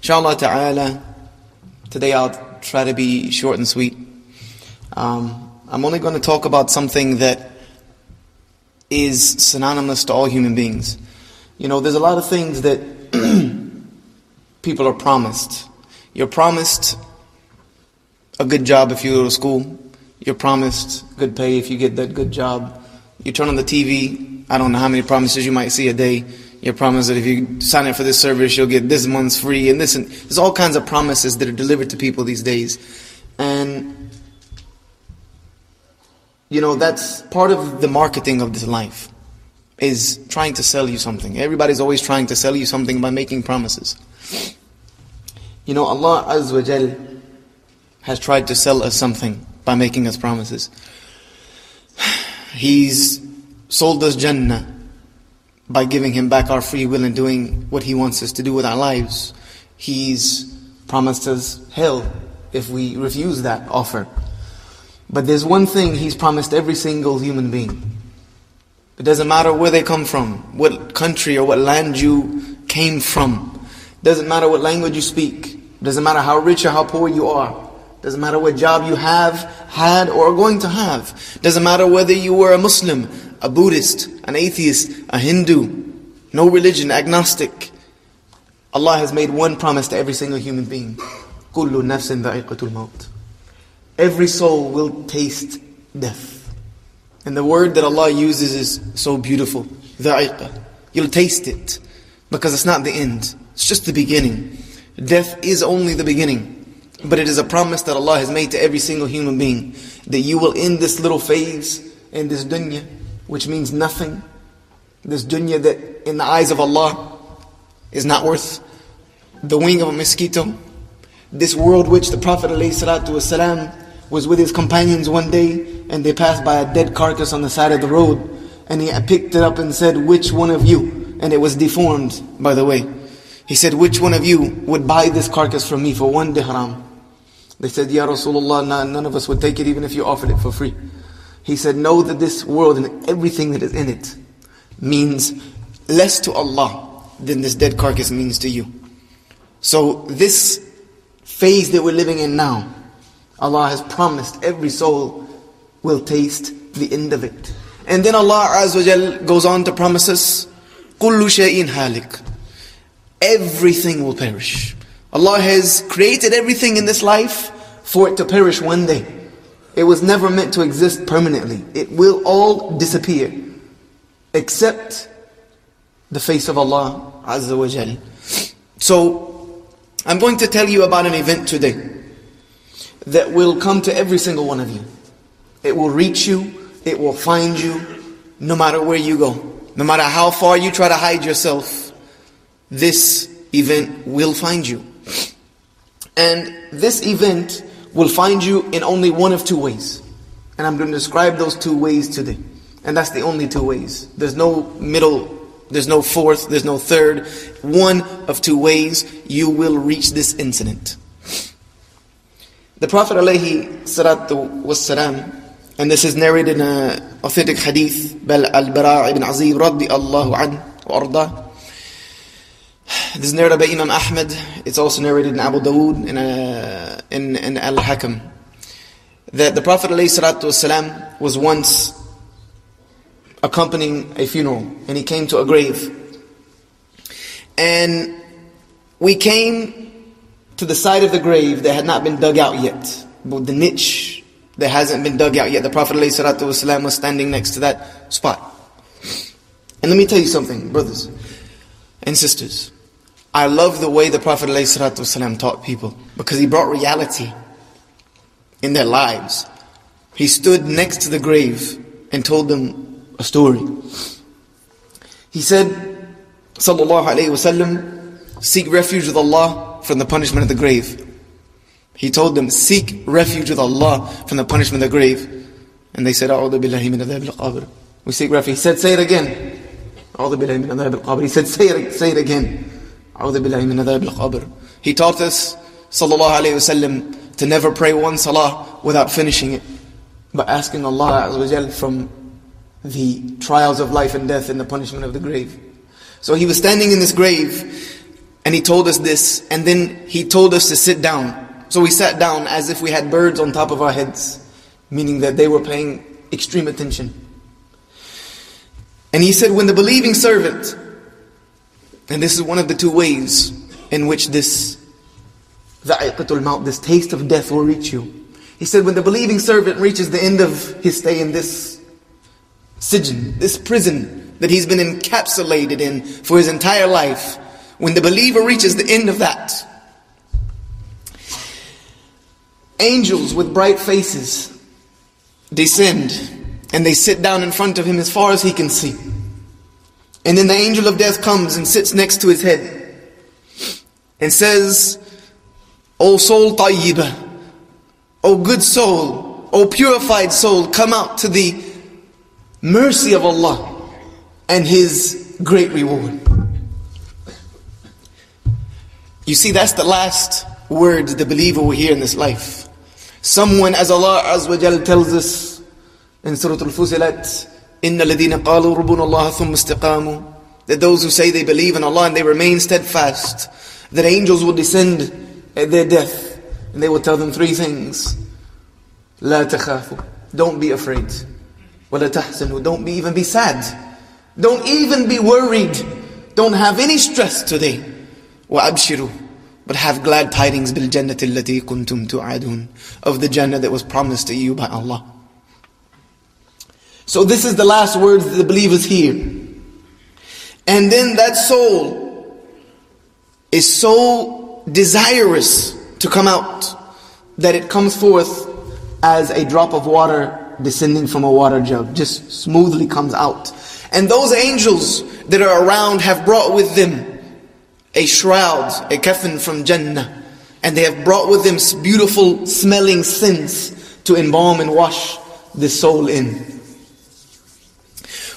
Inshallah ta'ala, today I'll try to be short and sweet. I'm only going to talk about something that is synonymous to all human beings. You know, there's a lot of things that people are promised. You're promised a good job if you go to school. You're promised good pay if you get that good job. You turn on the TV, I don't know how many promises you might see a day. You're promised that if you sign up for this service, you'll get this month's free, and this, and there's all kinds of promises that are delivered to people these days. And you know, that's part of the marketing of this life, is trying to sell you something. Everybody's always trying to sell you something by making promises. You know, Allah Azza wa Jal has tried to sell us something by making us promises. He's sold us Jannah by giving Him back our free will and doing what He wants us to do with our lives. He's promised us hell if we refuse that offer. But there's one thing He's promised every single human being. It doesn't matter where they come from, what country or what land you came from. Doesn't matter what language you speak. Doesn't matter how rich or how poor you are. Doesn't matter what job you have, had, or are going to have. Doesn't matter whether you were a Muslim, a Buddhist, an atheist, a Hindu, no religion, agnostic. Allah has made one promise to every single human being. كُلُّ نَفْسٍ ذَائِقَةُ الْمَوْتِ. Every soul will taste death. And the word that Allah uses is so beautiful. ذَائِقَة. You'll taste it. Because it's not the end. It's just the beginning. Death is only the beginning. But it is a promise that Allah has made to every single human being, that you will end this little phase in this dunya, which means nothing. This dunya that in the eyes of Allah is not worth the wing of a mosquito. This world which the Prophet ﷺ was with his companions one day, and they passed by a dead carcass on the side of the road, and he picked it up and said, "Which one of you," and it was deformed, by the way. He said, "Which one of you would buy this carcass from me for 1 dirham?" They said, "Ya Rasulullah, none of us would take it even if you offered it for free." He said, "Know that this world and everything that is in it means less to Allah than this dead carcass means to you." So this phase that we're living in now, Allah has promised every soul will taste the end of it. And then Allah Azza wa Jal goes on to promise us, كُلُّ شَيْءٍ هَالِكٍ. Everything will perish. Allah has created everything in this life for it to perish one day. It was never meant to exist permanently. It will all disappear, except the face of Allah Azza wa Jal. So, I'm going to tell you about an event today that will come to every single one of you. It will reach you, it will find you, no matter where you go. No matter how far you try to hide yourself, this event will find you. And this event will find you in only one of two ways. And I'm going to describe those two ways today. And that's the only two ways. There's no middle, there's no fourth, there's no third. One of two ways you will reach this incident. The Prophet ﷺ, and this is narrated in an authentic hadith, Al-Bara' ibn Azib radiyallahu anhu wa ardah. This is narrated by Imam Ahmad. It's also narrated in Abu Dawood in Al-Hakam. That the Prophet ﷺ was once accompanying a funeral, and he came to a grave. And we came to the side of the grave that had not been dug out yet. But the niche that hasn't been dug out yet. The Prophet ﷺ was standing next to that spot. And let me tell you something, brothers and sisters. I love the way the Prophet ﷺ taught people, because he brought reality in their lives. He stood next to the grave and told them a story. He said, sallallahu alayhi wasallam, seek refuge with Allah from the punishment of the grave. He told them, seek refuge with Allah from the punishment of the grave. And they said, A'udhu billahi min adhab al-qabr. We seek refuge. He said, say it again. A'udhu billahi min adhab al-qabr. He said, say it again. A'udhu billahi min adhab al-qabr. He taught us, sallallahu alayhi wasallam, to never pray one salah without finishing it, but asking Allah Azza wa Jal from the trials of life and death and the punishment of the grave. So he was standing in this grave, And he told us this, and then he told us to sit down. So we sat down as if we had birds on top of our heads, meaning that they were paying extreme attention. And he said, when the believing servant, and this is one of the two ways in which this dha'iqatul maut, this taste of death will reach you. He said, when the believing servant reaches the end of his stay in this sijn, this prison that he's been encapsulated in for his entire life, when the believer reaches the end of that, angels with bright faces descend and they sit down in front of him as far as he can see. And then the angel of death comes and sits next to his head and says, O soul tayyibah, O good soul, O purified soul, come out to the mercy of Allah and His great reward. You see, that's the last words the believer will hear in this life. Someone, as Allah Azza wa Jal tells us in Surah Al-Fusilat, إِنَّ الَّذِينَ قَالُوا رَبُّنَ اللَّهَ ثُمَّ اسْتَقَامُوا, that those who say they believe in Allah and they remain steadfast, that angels will descend at their death and they will tell them three things. لَا تَخَافُوا, don't be afraid. وَلَا تَحْزَنُوا, don't even be sad. Don't even be worried. Don't have any stress today. وَأَبْشِرُوا, but have glad tidings بِالْجَنَّةِ الَّتِي كُنْتُمْ تُعَدُونَ, of the Jannah that was promised to you by Allah. So this is the last words that the believers hear. And then that soul is so desirous to come out that it comes forth as a drop of water descending from a water jug, just smoothly comes out. And those angels that are around have brought with them a shroud, a kafan from Jannah, and they have brought with them beautiful smelling scents to embalm and wash the soul in.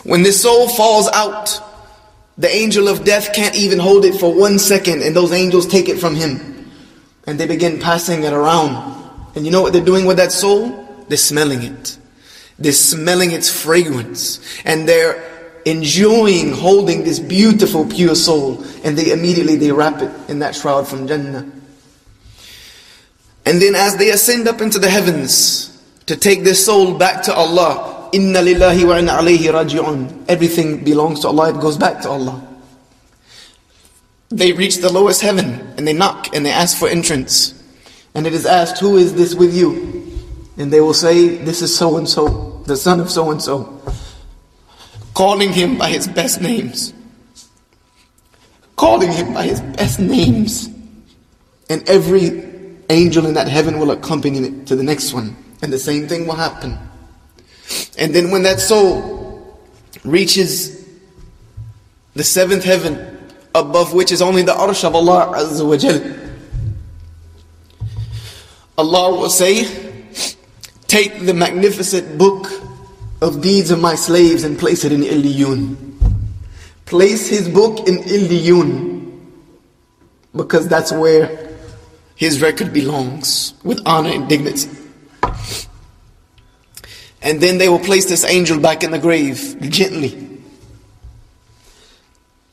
When this soul falls out, the angel of death can't even hold it for 1 second, and those angels take it from him and they begin passing it around. And you know what they're doing with that soul? They're smelling it. They're smelling its fragrance, and they're enjoying holding this beautiful pure soul, and they immediately wrap it in that shroud from Jannah. And then as they ascend up into the heavens to take this soul back to Allah, Inna lillahi wa inna alayhi raji'un, everything belongs to Allah, it goes back to Allah. They reach the lowest heaven and they knock and they ask for entrance, and it is asked, who is this with you? And they will say, this is so and so, the son of so and so, calling him by his best names, calling him by his best names. And every angel in that heaven will accompany it to the next one, and the same thing will happen. And then when that soul reaches the 7th heaven, above which is only the arsh of Allah Azza wa Jal, Allah will say, take the magnificent book of deeds of my slaves and place it in Illiyun. Place his book in Illiyun, because that's where his record belongs, with honor and dignity. And then they will place this angel back in the grave, gently.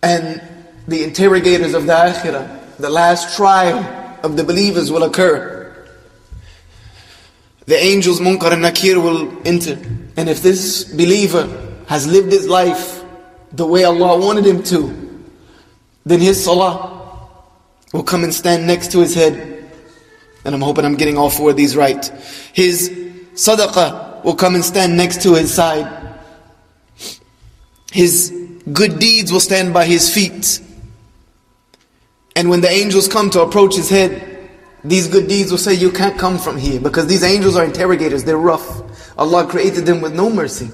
And the interrogators of the Akhirah, the last trial of the believers, will occur. The angels Munkar and Nakir will enter. And if this believer has lived his life the way Allah wanted him to, then his salah will come and stand next to his head. And I'm hoping I'm getting all 4 of these right. His sadaqah will come and stand next to his side. His good deeds will stand by his feet. And when the angels come to approach his head, these good deeds will say, you can't come from here, because these angels are interrogators, they're rough. Allah created them with no mercy.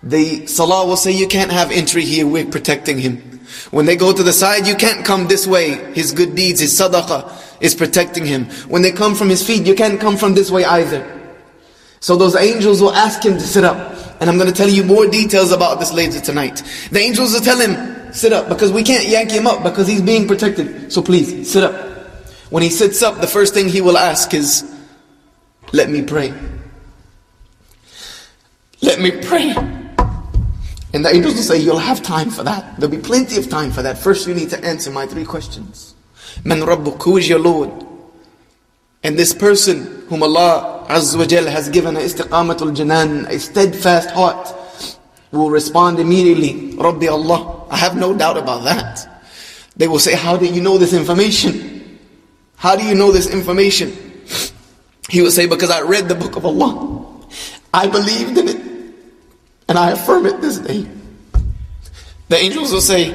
The salah will say, you can't have entry here, we're protecting him. When they go to the side, you can't come this way. His good deeds, his sadaqah is protecting him. When they come from his feet, you can't come from this way either. So those angels will ask him to sit up. And I'm going to tell you more details about this later tonight. The angels will tell him, sit up, because we can't yank him up because he's being protected. So please, sit up. When he sits up, the first thing he will ask is, let me pray. Let me pray. And the angels will say, you'll have time for that. There'll be plenty of time for that. First you need to answer my 3 questions. Man Rabbuk, who is your Lord? And this person whom Allah Azza wa Jal has given a istiqamatul janan, a steadfast heart, will respond immediately, Rabbi Allah. I have no doubt about that. They will say, how do you know this information? How do you know this information? He will say, because I read the book of Allah. I believed in it. And I affirm it this day. The angels will say,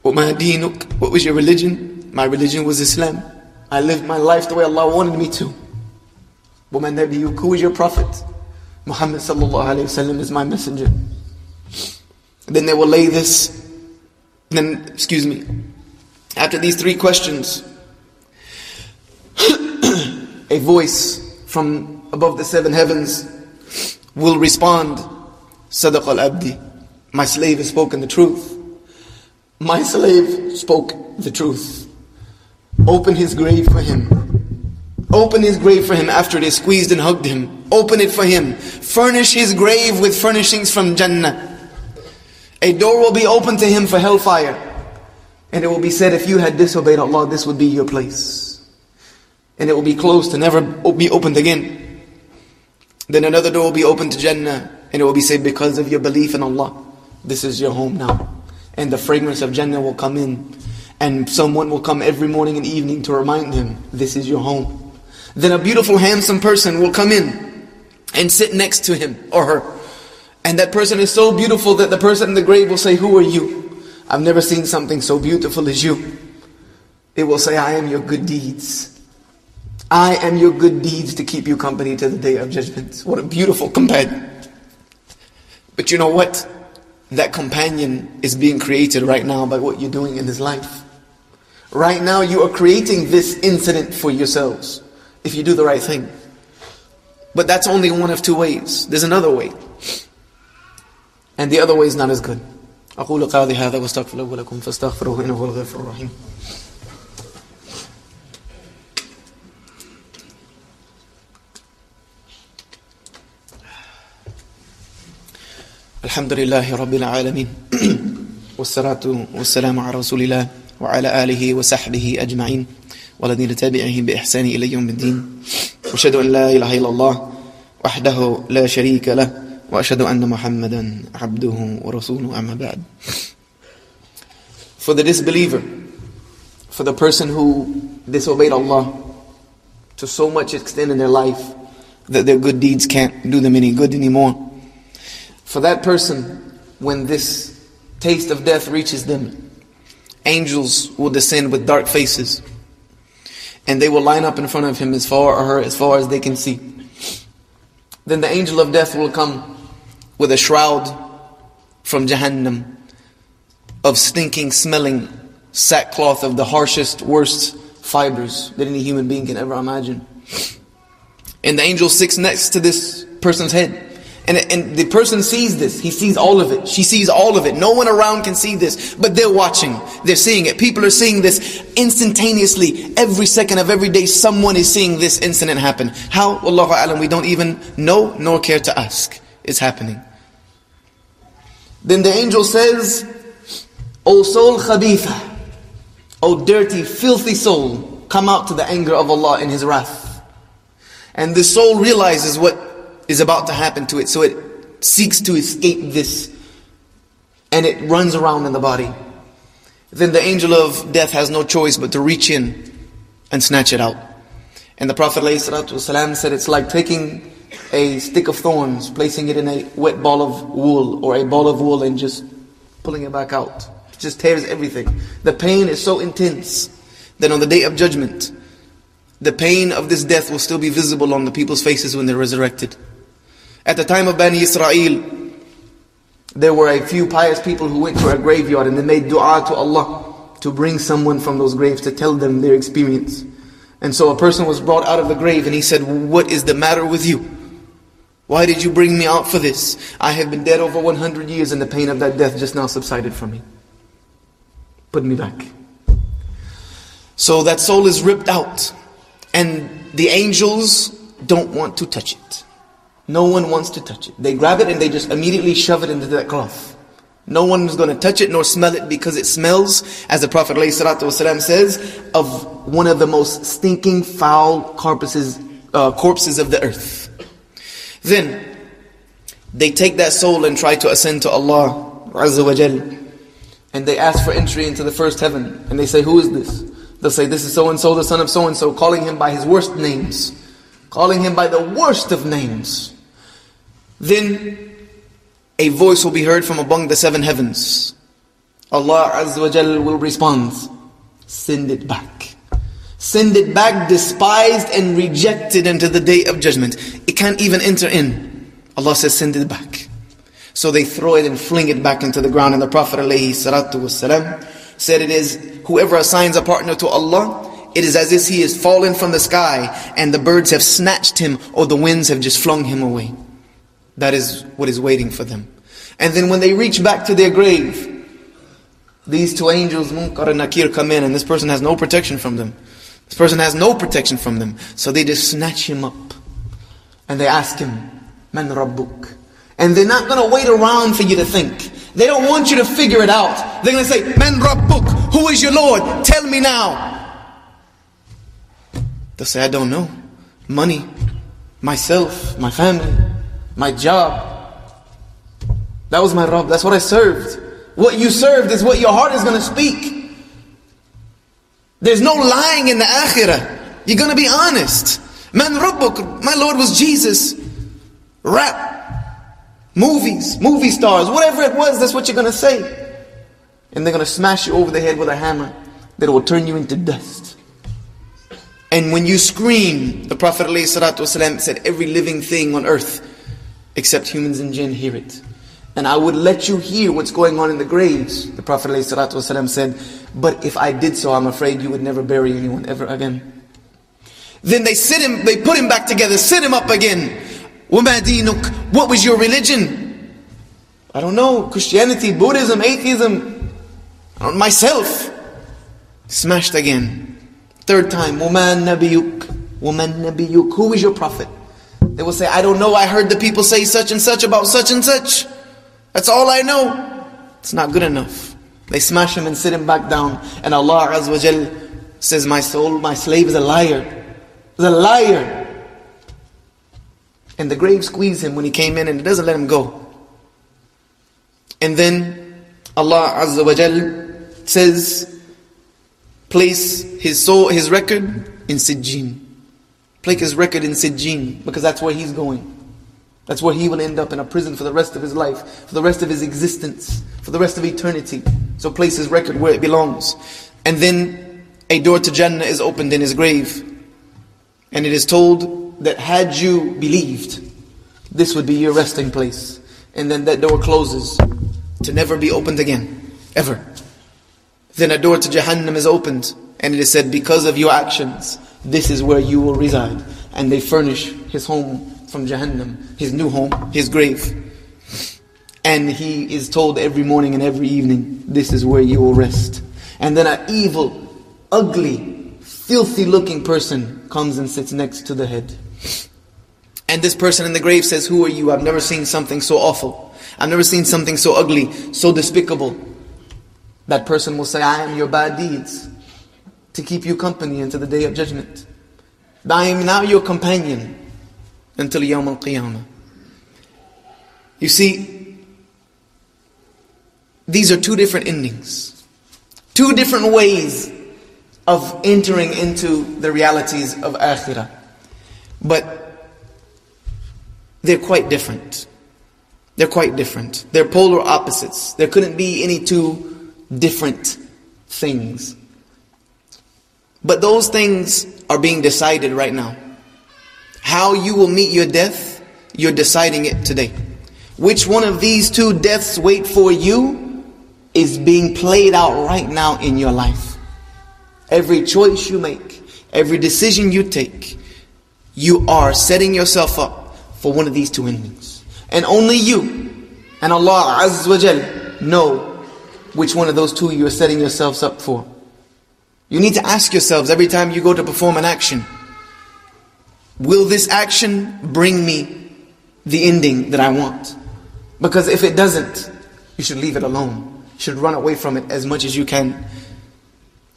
وَمَا دِينُكَ? What was your religion? My religion was Islam. I lived my life the way Allah wanted me to. وَمَا نَبِيُّكَ? Who is your prophet? Muhammad sallallahu alayhi wa sallam is my messenger. Then they will lay this. After these 3 questions, a voice from above the 7 heavens will respond, Sadaq al-Abdi. My slave has spoken the truth. My slave spoke the truth. Open his grave for him. Open his grave for him after they squeezed and hugged him. Open it for him. Furnish his grave with furnishings from Jannah. A door will be opened to him for hellfire. And it will be said, if you had disobeyed Allah, this would be your place. And it will be closed to never be opened again. Then another door will be opened to Jannah. And it will be said, because of your belief in Allah, this is your home now. And the fragrance of Jannah will come in. And someone will come every morning and evening to remind him, this is your home. Then a beautiful, handsome person will come in and sit next to him or her. And that person is so beautiful that the person in the grave will say, who are you? I've never seen something so beautiful as you. It will say, I am your good deeds. I am your good deeds to keep you company to the day of judgment. What a beautiful companion. But you know what? That companion is being created right now by what you're doing in his life. Right now you are creating this incident for yourselves, if you do the right thing. But that's only one of 2 ways. There's another way. And the other way is not as good. أقول قولي هذا واستغفر الله ولكم فاستغفروه إنه هو الغفور الرحيم. الحمد لله رب العالمين والصلاة والسلام على رسول الله وعلى آله وصحبه أجمعين والذين تبعهم بإحسان إلى يوم الدين وأشهد أن لا إله إلا الله وحده لا شريك له وأشهد أن محمدا عبده ورسوله أما بعد. For the disbeliever, for the person who disobeyed Allah to so much extent in their life that their good deeds can't do them any good anymore, for that person, when this taste of death reaches them, angels will descend with dark faces and they will line up in front of him as far or her as far as they can see. Then the angel of death will come with a shroud from Jahannam of stinking, smelling sackcloth of the harshest, worst fibers that any human being can ever imagine. And the angel sits next to this person's head. And the person sees this. He sees all of it. She sees all of it. No one around can see this. But they're watching. They're seeing it. People are seeing this instantaneously. Every second of every day, someone is seeing this incident happen. How? Wallahu a'lam, we don't even know nor care to ask. It's happening. Then the angel says, O soul khabitha, O dirty, filthy soul, come out to the anger of Allah in His wrath. And the soul realizes what is about to happen to it, so it seeks to escape this, and it runs around in the body. Then the angel of death has no choice but to reach in and snatch it out. And the Prophet ﷺ said it's like taking a stick of thorns, placing it in a wet ball of wool, or a ball of wool, and just pulling it back out. It just tears everything. The pain is so intense that on the day of judgment, the pain of this death will still be visible on the people's faces when they're resurrected. At the time of Bani Israel, there were a few pious people who went to a graveyard and they made dua to Allah to bring someone from those graves to tell them their experience. And so a person was brought out of the grave and he said, what is the matter with you? Why did you bring me out for this? I have been dead over 100 years and the pain of that death just now subsided from me. Put me back. So that soul is ripped out and the angels don't want to touch it. No one wants to touch it. They grab it and they just immediately shove it into that cloth. No one is going to touch it nor smell it, because it smells, as the Prophet ﷺ says, of one of the most stinking, foul corpses of the earth. Then they take that soul and try to ascend to Allah Azza wa Jal, and they ask for entry into the first heaven, and they say, who is this? They'll say, this is so-and-so, the son of so-and-so, calling him by his worst names, calling him by the worst of names. Then a voice will be heard from among the seven heavens. Allah Azza wa Jal will respond, send it back. Send it back, despised and rejected, into the day of judgment. It can't even enter in. Allah says, send it back. So they throw it and fling it back into the ground. And the Prophet ﷺ said, it is whoever assigns a partner to Allah, it is as if he is fallen from the sky and the birds have snatched him, or the winds have just flung him away. That is what is waiting for them. And then when they reach back to their grave, these two angels, Munkar and Nakir, come in, and this person has no protection from them. This person has no protection from them. So they just snatch him up. And they ask him, Man Rabbuk? And they're not going to wait around for you to think. They don't want you to figure it out. They're going to say, Man Rabbuk? Who is your Lord? Tell me now. They'll say, I don't know. Money, myself, my family, my job. That was my Rabb. That's what I served. What you served is what your heart is going to speak. There's no lying in the akhirah. You're going to be honest. Man Rabbuk, my Lord was Jesus. Rap, movies, movie stars, whatever it was, that's what you're going to say. And they're going to smash you over the head with a hammer that will turn you into dust. And when you scream, the Prophet ﷺ said, every living thing on earth except humans and jinn hear it. And I would let you hear what's going on in the graves. The Prophet ﷺ said, but if I did so, I'm afraid you would never bury anyone ever again. Then they put him back together, sit him up again. وَمَا دِينُكَ? What was your religion? I don't know, Christianity, Buddhism, atheism. Myself. Smashed again. Third time, وَمَا نَبِيُّكَ? وَمَا نَبِيُّكَ? Who is your prophet? They will say, I don't know, I heard the people say such and such about such and such. That's all I know. It's not good enough. They smash him and sit him back down. And Allah Azza wa Jal says, my soul, my slave is a liar. He's a liar. And the grave squeezed him when he came in, and it doesn't let him go. And then Allah Azza wa Jal says, place his soul, his record in Sijjin. Place his record in Sijjin, because that's where he's going. That's where he will end up, in a prison for the rest of his life, for the rest of his existence, for the rest of eternity. So place his record where it belongs. And then a door to Jannah is opened in his grave. And it is told that had you believed, this would be your resting place. And then that door closes to never be opened again, ever. Then a door to Jahannam is opened, and it is said, because of your actions, this is where you will reside. And they furnish his home from Jahannam, his new home, his grave. And he is told every morning and every evening, this is where you will rest. And then an evil, ugly, filthy looking person comes and sits next to the head. And this person in the grave says, who are you? I've never seen something so awful. I've never seen something so ugly, so despicable. That person will say, I am your bad deeds, to keep you company until the day of judgment. I am now your companion until Yawm al-Qiyamah. You see, these are two different endings. Two different ways of entering into the realities of Akhirah. But they're quite different. They're quite different. They're polar opposites. There couldn't be any two different things. But those things are being decided right now. How you will meet your death, you're deciding it today. Which one of these two deaths wait for you is being played out right now in your life. Every choice you make, every decision you take, you are setting yourself up for one of these two endings. And only you and Allah Azza wa Jal know which one of those two you are setting yourselves up for. You need to ask yourselves every time you go to perform an action, will this action bring me the ending that I want? Because if it doesn't, you should leave it alone. You should run away from it as much as you can.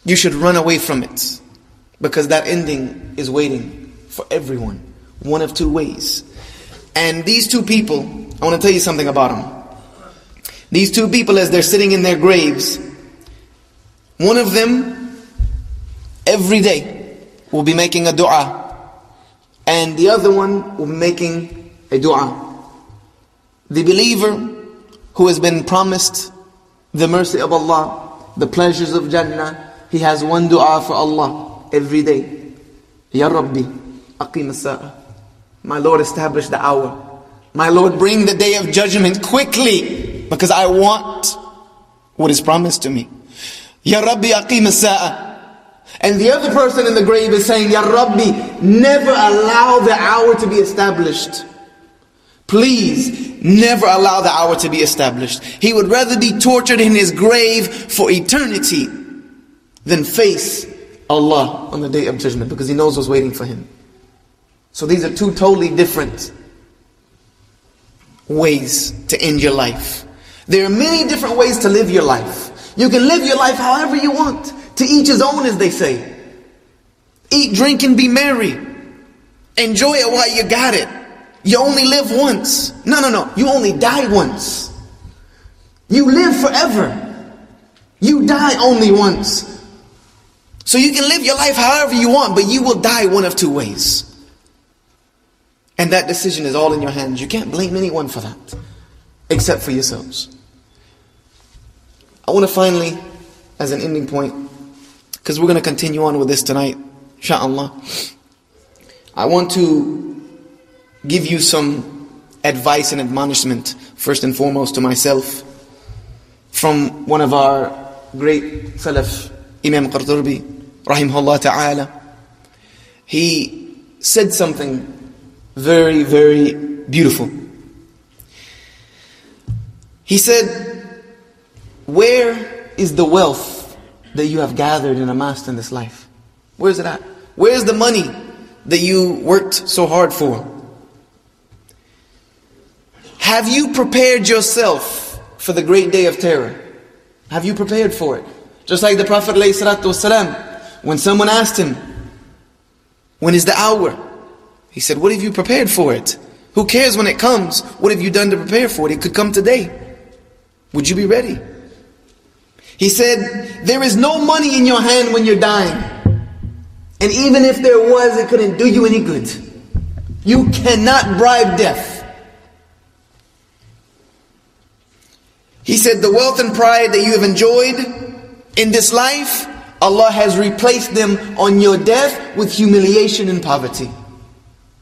You should run away from it, because that ending is waiting for everyone. One of two ways. And these two people, I want to tell you something about them. These two people, as they're sitting in their graves, one of them every day will be making a dua, and the other one will be making a dua. The believer who has been promised the mercy of Allah, the pleasures of Jannah, he has one dua for Allah every day. Ya Rabbi, aqim as-sa'a. My Lord, establish the hour. My Lord, bring the day of judgment quickly, because I want what is promised to me. Ya Rabbi, aqim as-sa'a. And the other person in the grave is saying, Ya Rabbi, never allow the hour to be established. Please, never allow the hour to be established. He would rather be tortured in his grave for eternity than face Allah on the day of judgment, because he knows what's waiting for him. So these are two totally different ways to end your life. There are many different ways to live your life. You can live your life however you want. To each his own, as they say. Eat, drink, and be merry. Enjoy it while you got it. You only live once. No. You only die once. You live forever. You die only once. So you can live your life however you want, but you will die one of two ways. And that decision is all in your hands. You can't blame anyone for that, except for yourselves. I want to finally, as an ending point, because we're going to continue on with this tonight, inshaAllah, I want to give you some advice and admonishment, first and foremost to myself, from one of our great Salaf, Imam Qurtubi, rahimahullah ta'ala. He said something very, very beautiful. He said, where is the wealth that you have gathered and amassed in this life? Where is it at? Where is the money that you worked so hard for? Have you prepared yourself for the great day of terror? Have you prepared for it? Just like the Prophet ﷺ, when someone asked him, when is the hour? He said, what have you prepared for it? Who cares when it comes? What have you done to prepare for it? It could come today. Would you be ready? He said, there is no money in your hand when you're dying. And even if there was, it couldn't do you any good. You cannot bribe death. He said, the wealth and pride that you have enjoyed in this life, Allah has replaced them on your death with humiliation and poverty.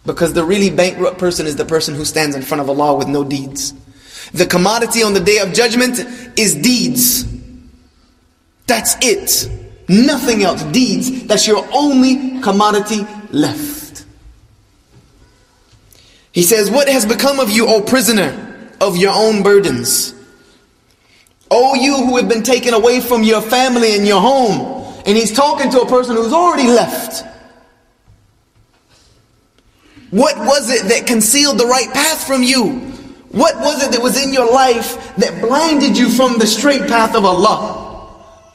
Because the really bankrupt person is the person who stands in front of Allah with no deeds. The commodity on the day of judgment is deeds. That's it. Nothing else. Deeds. That's your only commodity left. He says, what has become of you, O prisoner, of your own burdens? O you who have been taken away from your family and your home. And he's talking to a person who's already left. What was it that concealed the right path from you? What was it that was in your life that blinded you from the straight path of Allah?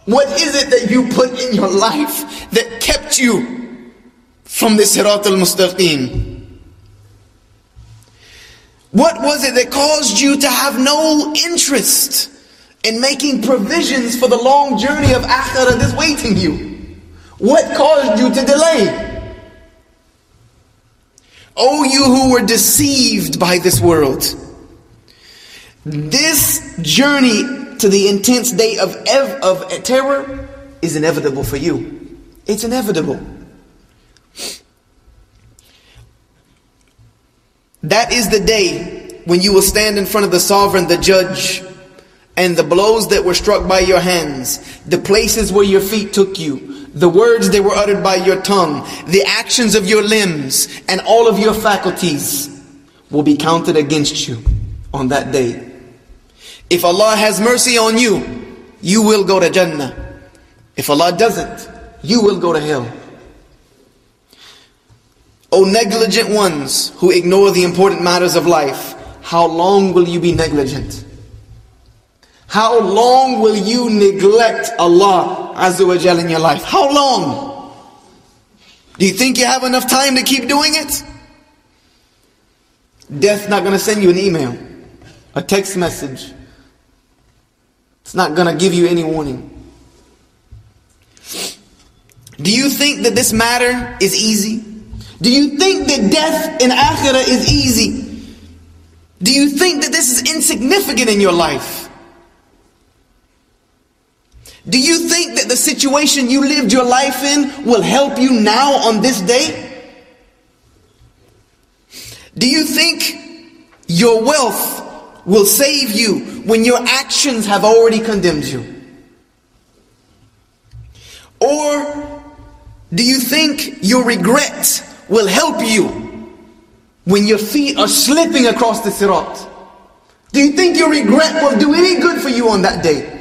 What is it that you put in your life that kept you from the Sirat al-Mustaqim? What was it that caused you to have no interest in making provisions for the long journey of Akhirah that's waiting you? What caused you to delay? O you who were deceived by this world, this journey to the intense day of terror is inevitable for you. It's inevitable. That is the day when you will stand in front of the sovereign, the judge, and the blows that were struck by your hands, the places where your feet took you, the words that were uttered by your tongue, the actions of your limbs, and all of your faculties will be counted against you on that day. If Allah has mercy on you, you will go to Jannah. If Allah doesn't, you will go to hell. O negligent ones who ignore the important matters of life, how long will you be negligent? How long will you neglect Allah Azza wa Jal in your life? How long? Do you think you have enough time to keep doing it? Death's not going to send you an email, a text message. It's not going to give you any warning. Do you think that this matter is easy? Do you think that death in akhirah is easy? Do you think that this is insignificant in your life? Do you think that the situation you lived your life in will help you now on this day? Do you think your wealth will save you when your actions have already condemned you? Or do you think your regret will help you when your feet are slipping across the sirat? Do you think your regret will do any good for you on that day?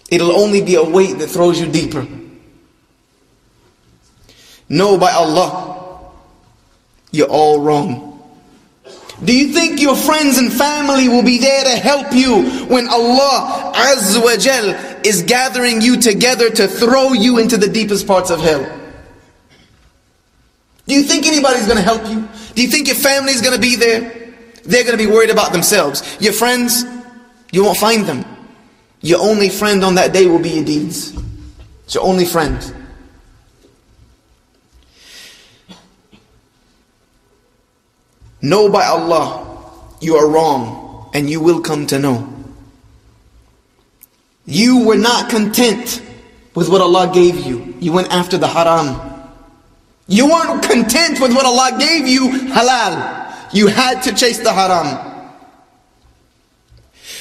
It'll only be a weight that throws you deeper. Know by Allah, you're all wrong. Do you think your friends and family will be there to help you when Allah Azza wa Jal is gathering you together to throw you into the deepest parts of hell? Do you think anybody's going to help you? Do you think your family's going to be there? They're going to be worried about themselves. Your friends, you won't find them. Your only friend on that day will be your deeds. It's your only friend. Know by Allah, you are wrong, and you will come to know. You were not content with what Allah gave you. You went after the haram. You weren't content with what Allah gave you, halal. You had to chase the haram.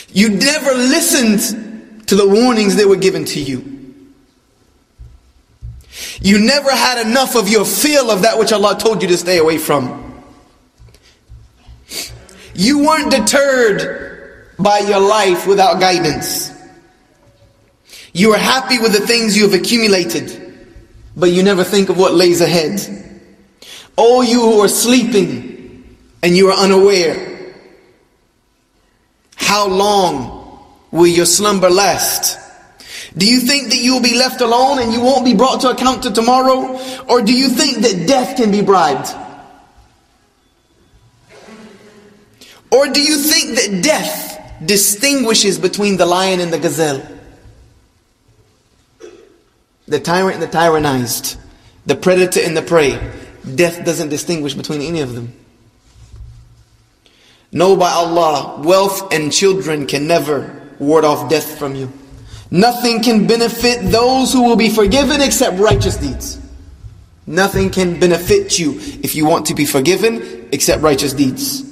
You never listened to the warnings that were given to you. You never had enough of your fill of that which Allah told you to stay away from. You weren't deterred by your life without guidance. You are happy with the things you have accumulated, but you never think of what lays ahead. Oh, you who are sleeping and you are unaware, how long will your slumber last? Do you think that you will be left alone and you won't be brought to account to tomorrow? Or do you think that death can be bribed? Or do you think that death distinguishes between the lion and the gazelle? The tyrant and the tyrannized, the predator and the prey. Death doesn't distinguish between any of them. Know by Allah, wealth and children can never ward off death from you. Nothing can benefit those who will be forgiven except righteous deeds. Nothing can benefit you if you want to be forgiven except righteous deeds.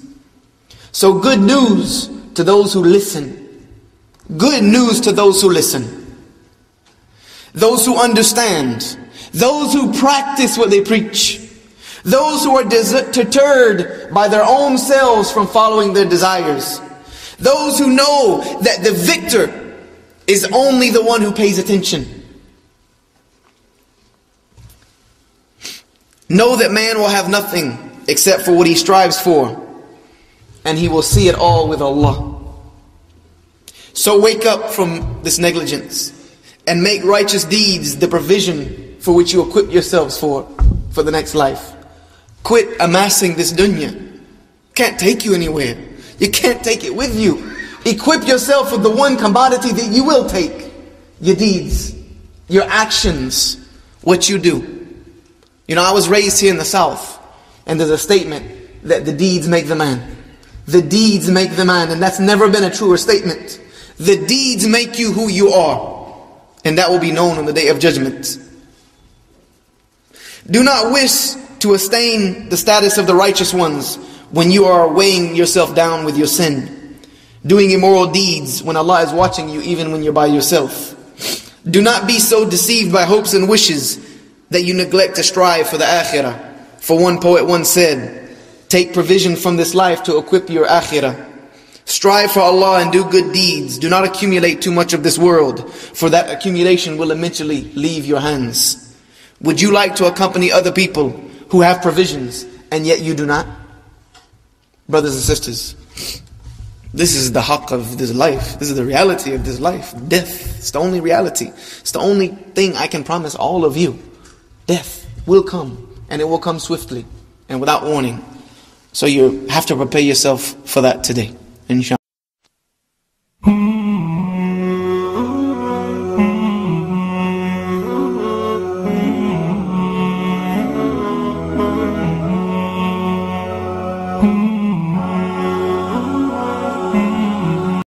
So good news to those who listen. Good news to those who listen. Those who understand. Those who practice what they preach. Those who are deterred by their own selves from following their desires. Those who know that the victor is only the one who pays attention. Know that man will have nothing except for what he strives for. And he will see it all with Allah. So wake up from this negligence and make righteous deeds the provision for which you equip yourselves for the next life. Quit amassing this dunya. Can't take you anywhere. You can't take it with you. Equip yourself with the one commodity that you will take. Your deeds. Your actions. What you do. You know, I was raised here in the South. And there's a statement that the deeds make the man. The deeds make the man. And that's never been a truer statement. The deeds make you who you are. And that will be known on the day of judgment. Do not wish to attain the status of the righteous ones when you are weighing yourself down with your sin. Doing immoral deeds when Allah is watching you even when you're by yourself. Do not be so deceived by hopes and wishes that you neglect to strive for the akhirah. For one poet once said, take provision from this life to equip your akhirah. Strive for Allah and do good deeds. Do not accumulate too much of this world, for that accumulation will eventually leave your hands. Would you like to accompany other people who have provisions and yet you do not? Brothers and sisters, This is the haqq of this life. This is the reality of this life. Death. It's the only reality. It's the only thing I can promise all of you. Death will come, and it will come swiftly and without warning. So you have to prepare yourself for that today, inshallah.